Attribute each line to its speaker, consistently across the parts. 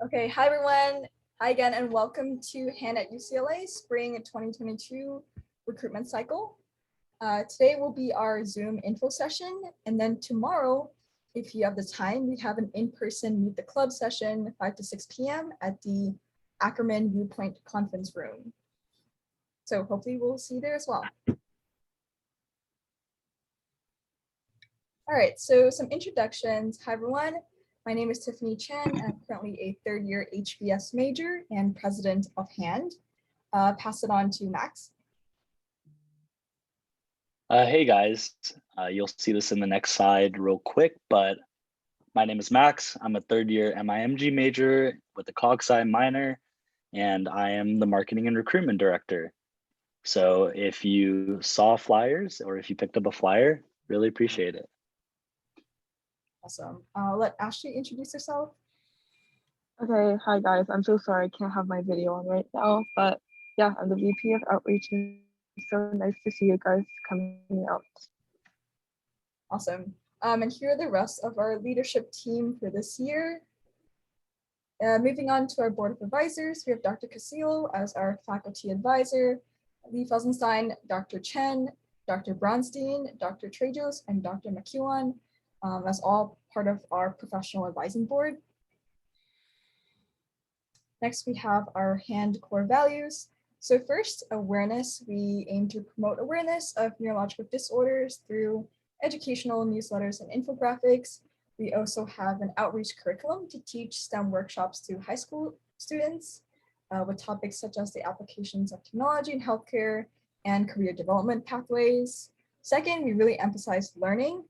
Speaker 1: Okay, hi everyone. Hi again and welcome to Hand at UCLA Spring 2022 recruitment cycle. Today will be our Zoom info session, and then tomorrow, if you have the time, we have an in-person Meet the Club session 5 to 6 p.m. at the Ackerman Viewpoint Conference Room. So hopefully we'll see you there as well. All right, so some introductions. Hi everyone. My name is Tiffany Chen. I'm currently a third-year HBS major and president of HAND. Pass it on to Max.
Speaker 2: Hey guys, you'll see this in the next slide real quick, but my name is Max. I'm a third-year MIMG major with a CogSci minor, and I am the marketing and recruitment director. So if you saw flyers or if you picked up a flyer, really appreciate it.
Speaker 1: Awesome. I'll let Ashley introduce herself.
Speaker 3: Okay, hi guys. I'm so sorry I can't have my video on right now, but yeah, I'm the VP of Outreach, and it's so nice to see you guys coming out.
Speaker 1: Awesome. And here are the rest of our leadership team for this year. Moving on to our board of advisors, we have Dr. Casillo as our faculty advisor, Lee Felsenstein, Dr. Chen, Dr. Bronstein, Dr. Trejos, and Dr. McEwan. That's all part of our professional advising board. Next, we have our HAND core values. So first, awareness. We aim to promote awareness of neurological disorders through educational newsletters and infographics. We also have an outreach curriculum to teach STEM workshops to high school students with topics such as the applications of technology in healthcare and career development pathways. Second, we really emphasize learning.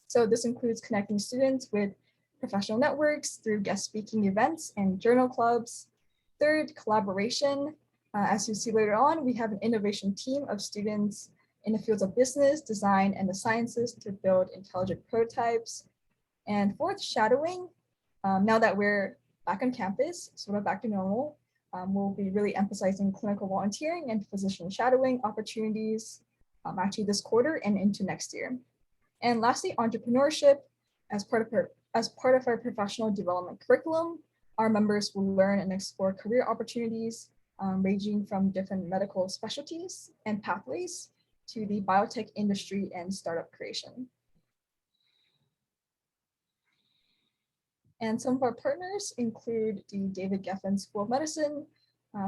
Speaker 1: So this includes connecting students with professional networks through guest speaking events and journal clubs. Third, collaboration. As you see later on, we have an innovation team of students in the fields of business, design, and the sciences to build intelligent prototypes. And fourth, shadowing. Now that we're back on campus, sort of back to normal, we'll be really emphasizing clinical volunteering and physician shadowing opportunities actually this quarter and into next year. And lastly, entrepreneurship. As part of our professional development curriculum, our members will learn and explore career opportunities ranging from different medical specialties and pathways to the biotech industry and startup creation. And some of our partners include the David Geffen School of Medicine,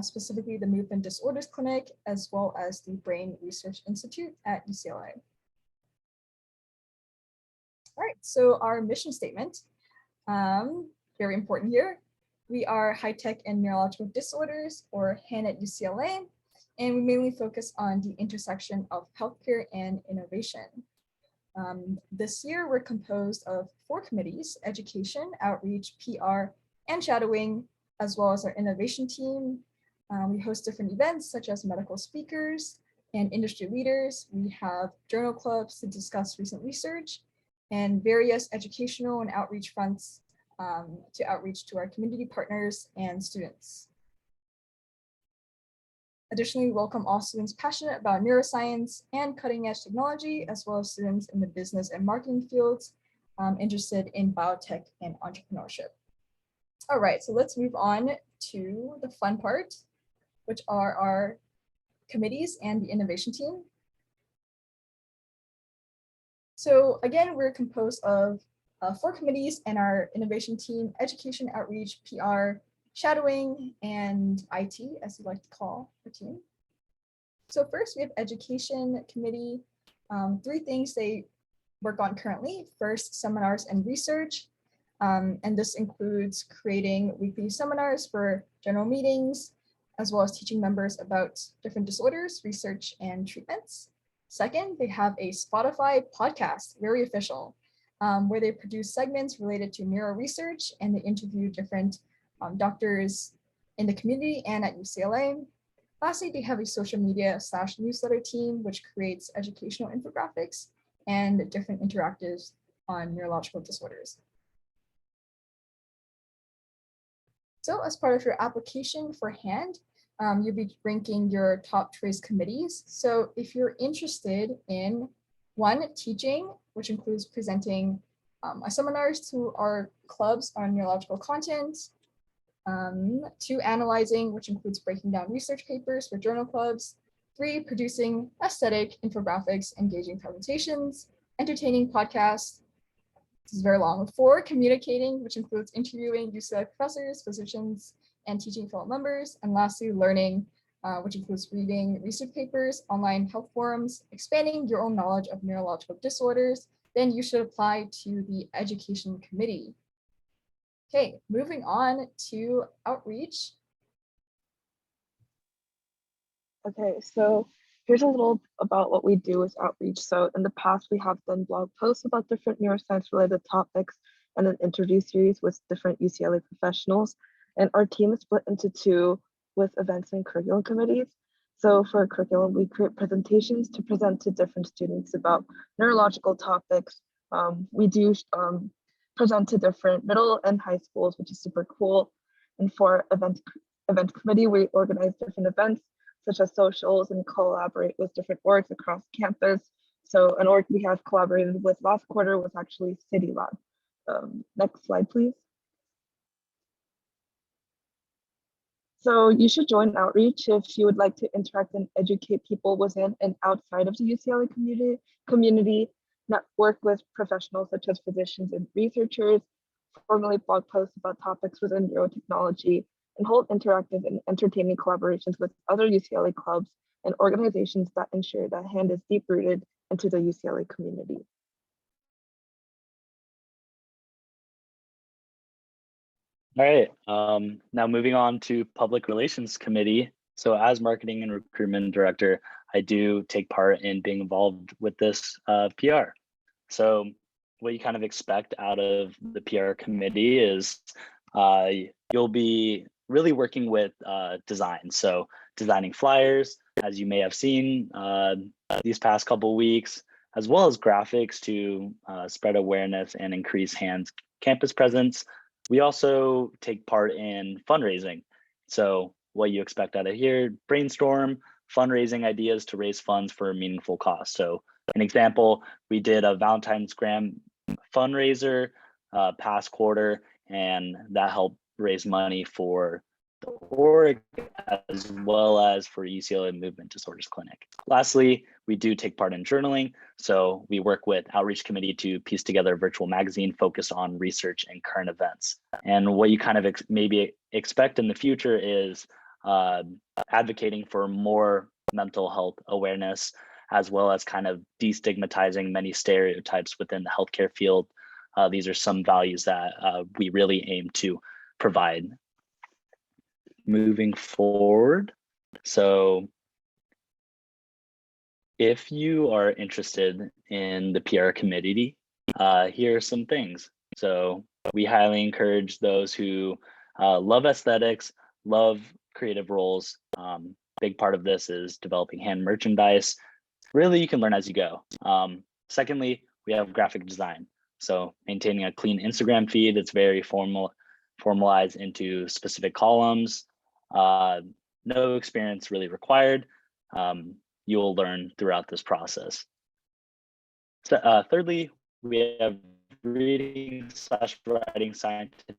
Speaker 1: specifically the Movement Disorders Clinic, as well as the Brain Research Institute at UCLA. All right, so our mission statement, very important here. We are high tech and neurological disorders, or HAN at UCLA, and we mainly focus on the intersection of healthcare and innovation. This year, we're composed of 4 committees: education, outreach, PR, and shadowing, as well as our innovation team. We host different events such as medical speakers and industry leaders. We have journal clubs to discuss recent research and various educational and outreach fronts to outreach to our community partners and students. Additionally, we welcome all students passionate about neuroscience and cutting edge technology, as well as students in the business and marketing fields interested in biotech and entrepreneurship. All right, so let's move on to the fun part, which are our committees and the innovation team. So again, we're composed of 4 committees and our innovation team: education, outreach, PR, shadowing, and IT, as we like to call the team. So first, we have education committee. 3 things they work on currently. First, seminars and research. And this includes creating weekly seminars for general meetings, as well as teaching members about different disorders, research, and treatments. Second, they have a Spotify podcast, very official, where they produce segments related to neuro research, and they interview different doctors in the community and at UCLA. Lastly, they have a social media / newsletter team, which creates educational infographics and different interactives on neurological disorders. So as part of your application for HAND, you'll be ranking your top choice committees. So if you're interested in 1, teaching, which includes presenting seminars to our clubs on neurological content, 2, analyzing, which includes breaking down research papers for journal clubs. 3, producing aesthetic infographics, engaging presentations, entertaining podcasts. This is very long. 4, communicating, which includes interviewing UCLA professors, physicians, and teaching fellow members. And lastly, learning, which includes reading research papers, online health forums, expanding your own knowledge of neurological disorders. Then you should apply to the education committee. Okay, moving on to outreach.
Speaker 3: Okay, so here's a little about what we do as outreach. So in the past, we have done blog posts about different neuroscience related topics and an interview series with different UCLA professionals. And our team is split into 2 with events and curriculum committees. So for curriculum, we create presentations to present to different students about neurological topics. We do present to different middle and high schools, which is super cool. And for event committee, we organize different events such as socials and collaborate with different orgs across campus. So an org we have collaborated with last quarter was actually City Lab. Next slide, please. So you should join outreach if you would like to interact and educate people within and outside of the UCLA community, network with professionals such as physicians and researchers, formulate blog posts about topics within neurotechnology, and hold interactive and entertaining collaborations with other UCLA clubs and organizations that ensure that HAND is deep-rooted into the UCLA community.
Speaker 2: All right, now moving on to Public Relations Committee. So as Marketing and Recruitment Director, I do take part in being involved with this PR. So what you kind of expect out of the PR committee is you'll be really working with design. So designing flyers, as you may have seen these past couple of weeks, as well as graphics to spread awareness and increase HAND's campus presence. We also take part in fundraising. So what you expect out of here, brainstorm fundraising ideas to raise funds for a meaningful cause. So an example, we did a Valentine's Gram fundraiser past quarter, and that helped raise money for the org as well as for UCLA Movement Disorders Clinic. Lastly, we do take part in journaling. So we work with Outreach Committee to piece together a virtual magazine focused on research and current events. And what you kind of maybe expect in the future is advocating for more mental health awareness, as well as kind of destigmatizing many stereotypes within the healthcare field. These are some values that we really aim to provide. Moving forward, so if you are interested in the PR committee, here are some things. So we highly encourage those who love aesthetics, love creative roles. Big part of this is developing HAND merchandise. Really, you can learn as you go. Secondly, we have graphic design. So maintaining a clean Instagram feed, it's very formalized into specific columns. No experience really required. You will learn throughout this process. So, thirdly, we have reading/writing scientific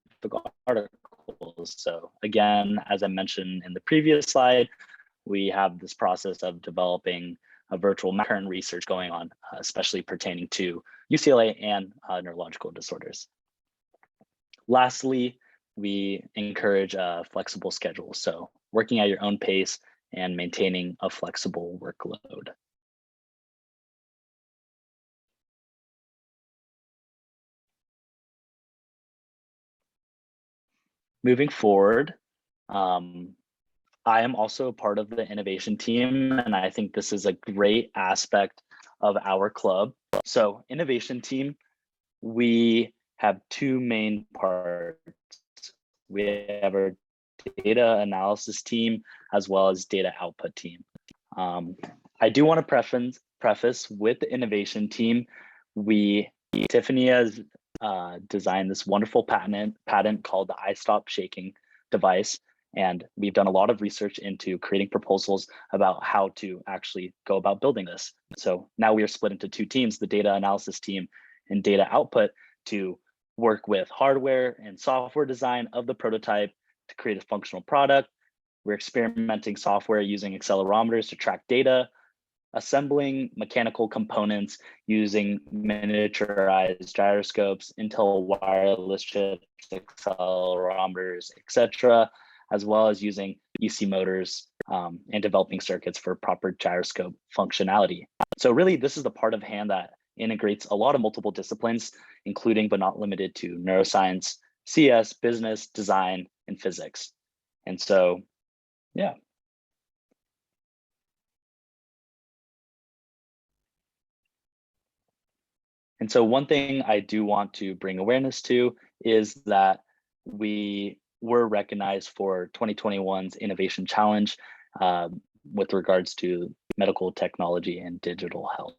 Speaker 2: articles. So again, as I mentioned in the previous slide, we have this process of developing a virtual current research going on, especially pertaining to UCLA and neurological disorders. Lastly, we encourage a flexible schedule. So working at your own pace and maintaining a flexible workload. Moving forward, I am also part of the innovation team, and I think this is a great aspect of our club. So innovation team, we have 2 main parts. We have our data analysis team as well as data output team. I do want to preface with the innovation team, Tiffany has designed this wonderful patent called the I Stop Shaking device. And we've done a lot of research into creating proposals about how to actually go about building this. So now we are split into 2 teams, the data analysis team and data output, to work with hardware and software design of the prototype, to create a functional product. We're experimenting software using accelerometers to track data, assembling mechanical components using miniaturized gyroscopes, Intel wireless chips, accelerometers, etc., as well as using EC motors and developing circuits for proper gyroscope functionality. So really, this is the part of hand that integrates a lot of multiple disciplines, including but not limited to neuroscience, CS, business, design, and physics. And so, yeah. And so one thing I do want to bring awareness to is that we were recognized for 2021's Innovation Challenge with regards to medical technology and digital health.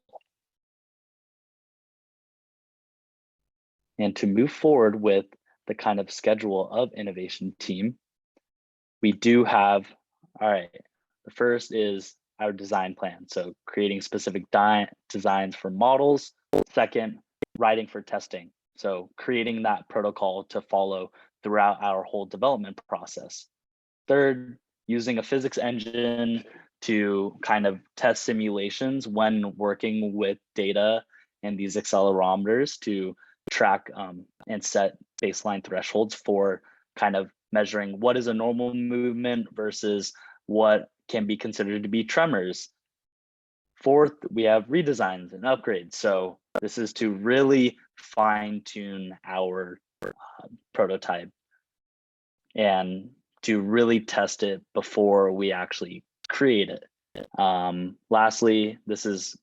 Speaker 2: And to move forward with the kind of schedule of innovation team, we do have, all right, the first is our design plan. So creating specific designs for models. Second, writing for testing. So creating that protocol to follow throughout our whole development process. Third, using a physics engine to kind of test simulations when working with data and these accelerometers to track and set baseline thresholds for kind of measuring what is a normal movement versus what can be considered to be tremors. Fourth, we have redesigns and upgrades. So this is to really fine tune our prototype and to really test it before we actually create it. Lastly, this is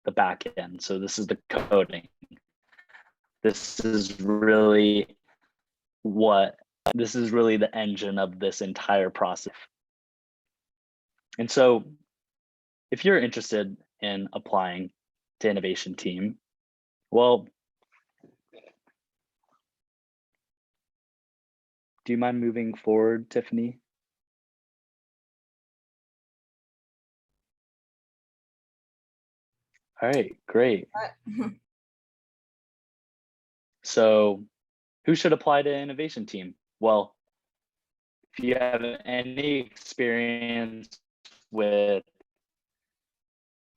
Speaker 2: the back end. So this is the coding. This is really the engine of this entire process. And so if you're interested in applying to Innovation Team, well, do you mind moving forward, Tiffany? All right, great. So who should apply to Innovation Team? Well, if you have any experience with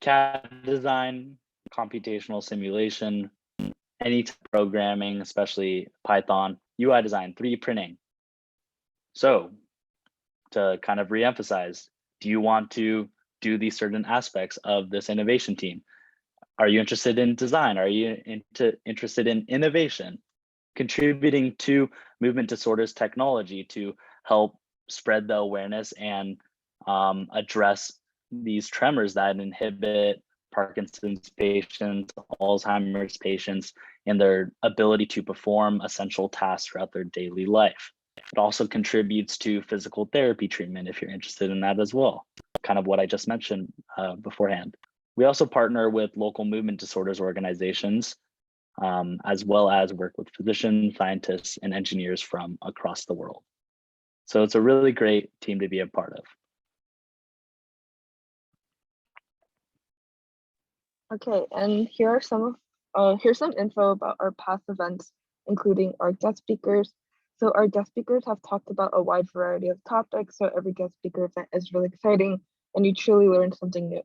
Speaker 2: CAD design, computational simulation, any programming, especially Python, UI design, 3D printing. So to kind of reemphasize, do you want to do these certain aspects of this innovation team? Are you interested in design? Are you interested in innovation? Contributing to movement disorders technology to help spread the awareness and address these tremors that inhibit Parkinson's patients, Alzheimer's patients, and their ability to perform essential tasks throughout their daily life. It also contributes to physical therapy treatment if you're interested in that as well, kind of what I just mentioned beforehand. We also partner with local movement disorders organizations, as well as work with physicians, scientists, and engineers from across the world. So it's a really great team to be a part of.
Speaker 3: Okay, and here's some info about our past events, including our guest speakers. So our guest speakers have talked about a wide variety of topics, so every guest speaker event is really exciting and you truly learn something new.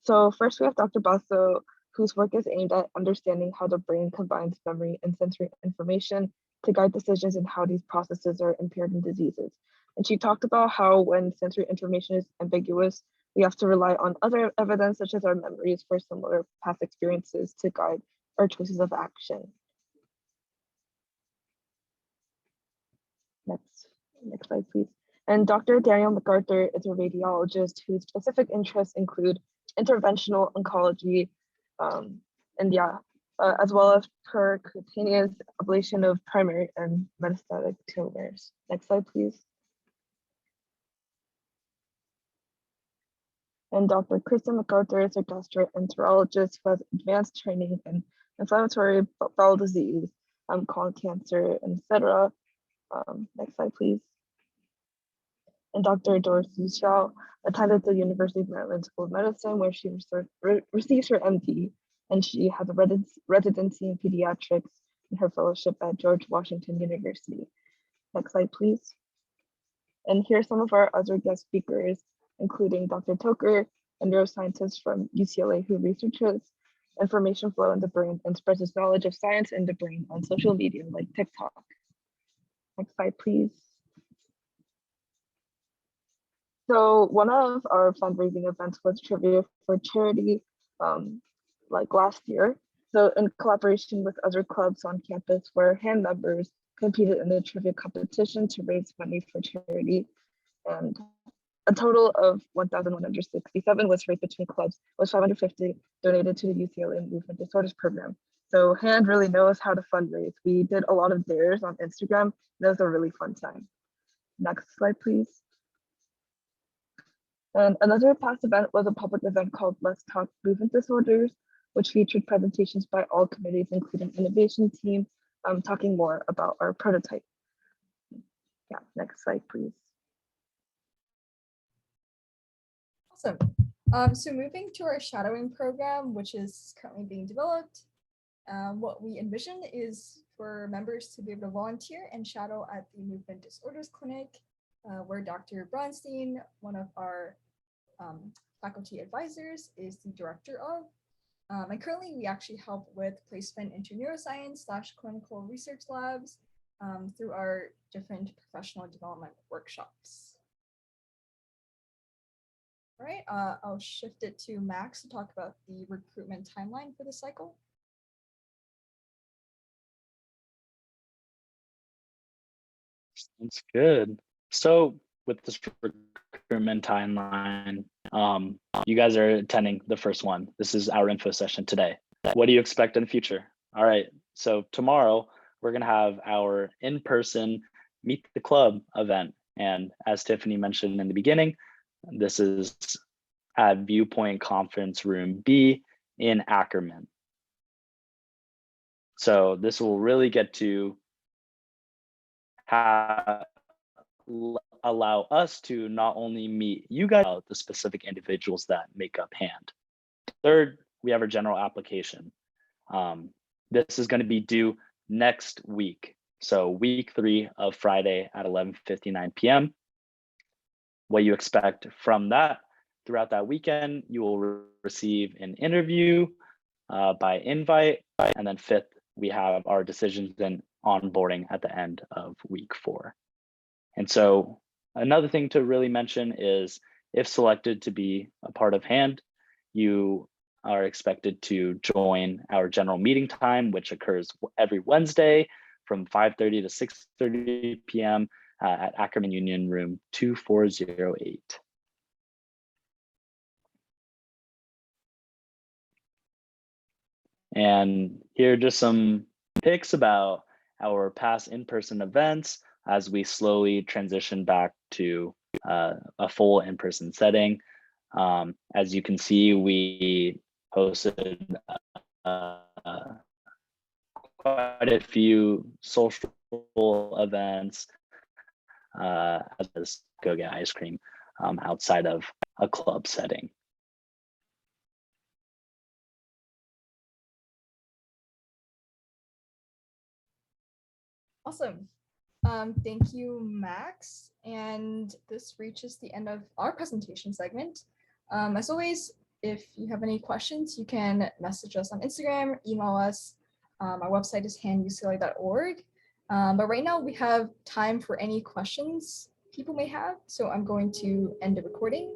Speaker 3: So first we have Dr. Basso, whose work is aimed at understanding how the brain combines memory and sensory information to guide decisions and how these processes are impaired in diseases. And she talked about how when sensory information is ambiguous, we have to rely on other evidence such as our memories for similar past experiences to guide our choices of action. Next slide, please. And Dr. Daniel MacArthur is a radiologist whose specific interests include interventional oncology, as well as percutaneous ablation of primary and metastatic tumors. Next slide, please. And Dr. Kristen MacArthur is a gastroenterologist who has advanced training in inflammatory bowel disease, colon cancer, etc. Next slide, please. And Dr. Doris Xiao attended the University of Maryland School of Medicine, where she receives her MD, and she has a residency in pediatrics and her fellowship at George Washington University. Next slide, please. And here are some of our other guest speakers, including Dr. Toker, a neuroscientist from UCLA who researches information flow in the brain and spreads his knowledge of science in the brain on social media like TikTok. Next slide, please. So one of our fundraising events was Trivia for Charity, like last year. So in collaboration with other clubs on campus where hand members competed in the trivia competition to raise money for charity. And a total of 1,167 was raised between clubs, with 550 donated to the UCLA Movement Disorders program. So HAND really knows how to fundraise. We did a lot of dares on Instagram, and it was a really fun time. Next slide, please. And another past event was a public event called Let's Talk Movement Disorders, which featured presentations by all committees, including innovation team, talking more about our prototype. Yeah, next slide, please.
Speaker 1: Awesome. So moving to our shadowing program, which is currently being developed, what we envision is for members to be able to volunteer and shadow at the Movement Disorders Clinic, where Dr. Bronstein, one of our faculty advisors, is the director of. And currently we actually help with placement into neuroscience / clinical research labs through our different professional development workshops. All right, I'll shift it to Max to talk about the recruitment timeline for the cycle.
Speaker 2: That's good. So with this recruitment timeline, you guys are attending the first one. This is our info session today. What do you expect in the future? All right, so tomorrow we're gonna have our in-person Meet the Club event. And as Tiffany mentioned in the beginning, this is at Viewpoint Conference Room B in Ackerman. So this will really get to allow us to not only meet you guys, but the specific individuals that make up HAND. Third, we have our general application. This is going to be due next week. So week 3 of Friday at 11:59 p.m. What you expect from that throughout that weekend, you will receive an interview by invite. And then 5th, we have our decisions and onboarding at the end of week 4. And so another thing to really mention is if selected to be a part of HAND, you are expected to join our general meeting time, which occurs every Wednesday from 5:30 to 6:30 p.m. At Ackerman Union Room 2408. And here are just some pics about our past in-person events as we slowly transition back to a full in-person setting. As you can see, we hosted quite a few social events, as well as go get ice cream outside of a club setting.
Speaker 1: Awesome. Thank you, Max. And this reaches the end of our presentation segment. As always, if you have any questions, you can message us on Instagram, email us. Our website is handucla.org. But right now we have time for any questions people may have. So I'm going to end the recording.